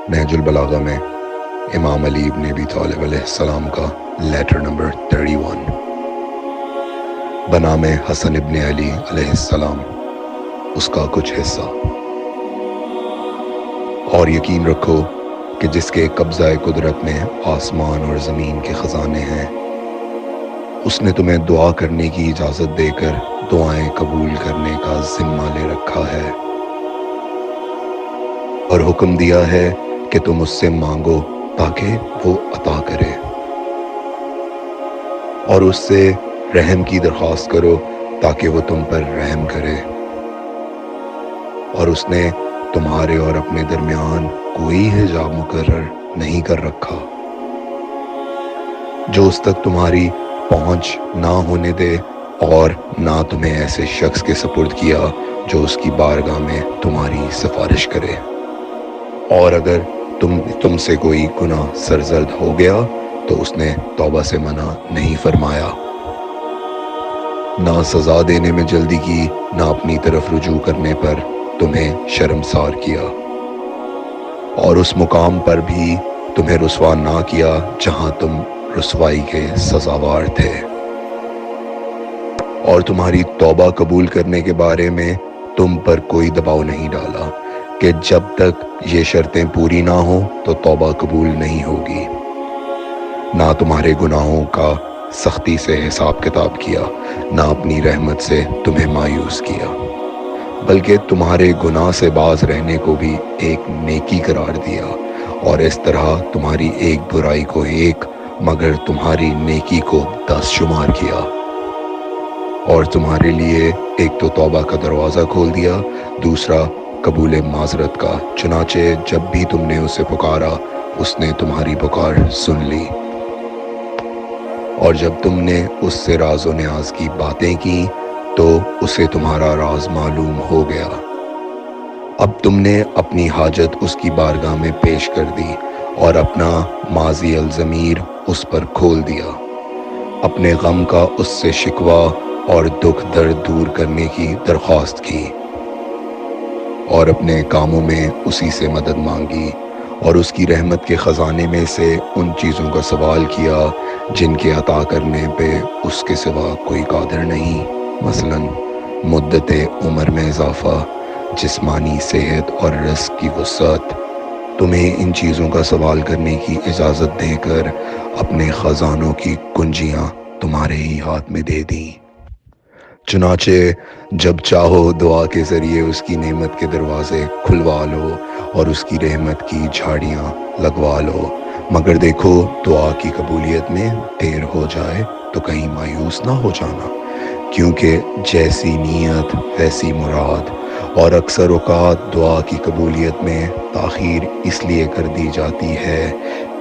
نہج البلاغہ میں امام علی ابن ابی طالب علیہ السلام کا لیٹر نمبر 31 بنام حسن ابن علی علیہ السلام، اس کا کچھ حصہ۔ اور یقین رکھو کہ جس کے قبضہ قدرت میں آسمان اور زمین کے خزانے ہیں، اس نے تمہیں دعا کرنے کی اجازت دے کر دعائیں قبول کرنے کا ذمہ لے رکھا ہے، اور حکم دیا ہے کہ تم اس سے مانگو تاکہ وہ عطا کرے، اور اس سے رحم کی درخواست کرو تاکہ وہ تم پر رحم کرے، اور اس نے تمہارے اور اپنے درمیان کوئی حجاب مقرر نہیں کر رکھا جو اس تک تمہاری پہنچ نہ ہونے دے، اور نہ تمہیں ایسے شخص کے سپرد کیا جو اس کی بارگاہ میں تمہاری سفارش کرے، اور اگر تم سے کوئی گناہ سرزد ہو گیا تو اس نے توبہ سے منع نہیں فرمایا، نہ سزا دینے میں جلدی کی، نہ اپنی طرف رجوع کرنے پر تمہیں شرمسار کیا، اور اس مقام پر بھی تمہیں رسوا نہ کیا جہاں تم رسوائی کے سزاوار تھے، اور تمہاری توبہ قبول کرنے کے بارے میں تم پر کوئی دباؤ نہیں ڈالا کہ جب تک یہ شرطیں پوری نہ ہوں تو توبہ قبول نہیں ہوگی، نہ تمہارے گناہوں کا سختی سے حساب کتاب کیا، نہ اپنی رحمت سے تمہیں مایوس کیا، بلکہ تمہارے گناہ سے باز رہنے کو بھی ایک نیکی قرار دیا، اور اس طرح تمہاری ایک برائی کو ایک مگر تمہاری نیکی کو 10 شمار کیا، اور تمہارے لیے ایک تو توبہ کا دروازہ کھول دیا، دوسرا قبول معذرت کا، چنانچہ جب بھی تم نے اسے پکارا اس نے تمہاری پکار سن لی، اور جب تم نے اس سے راز و نیاز کی باتیں کی تو اسے تمہارا راز معلوم ہو گیا، اب تم نے اپنی حاجت اس کی بارگاہ میں پیش کر دی اور اپنا ماضی الضمیر اس پر کھول دیا، اپنے غم کا اس سے شکوہ اور دکھ درد دور کرنے کی درخواست کی، اور اپنے کاموں میں اسی سے مدد مانگی، اور اس کی رحمت کے خزانے میں سے ان چیزوں کا سوال کیا جن کے عطا کرنے پہ اس کے سوا کوئی قادر نہیں، مثلا مدت عمر میں اضافہ، جسمانی صحت اور رزق کی وسعت، تمہیں ان چیزوں کا سوال کرنے کی اجازت دے کر اپنے خزانوں کی کنجیاں تمہارے ہی ہاتھ میں دے دیں، چنانچہ جب چاہو دعا کے ذریعے اس کی نعمت کے دروازے کھلوا لو اور اس کی رحمت کی جھاڑیاں لگوا لو، مگر دیکھو دعا کی قبولیت میں دیر ہو جائے تو کہیں مایوس نہ ہو جانا، کیونکہ جیسی نیت ویسی مراد، اور اکثر اوقات دعا کی قبولیت میں تاخیر اس لیے کر دی جاتی ہے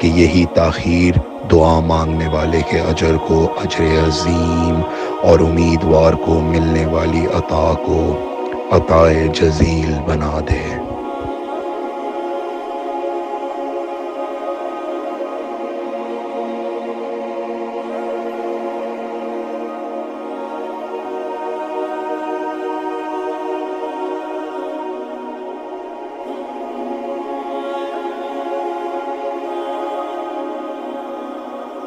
کہ یہی تاخیر دعا مانگنے والے کے اجر کو اجر عظیم اور امیدوار کو ملنے والی عطا کو عطائے جزیل بنا دے۔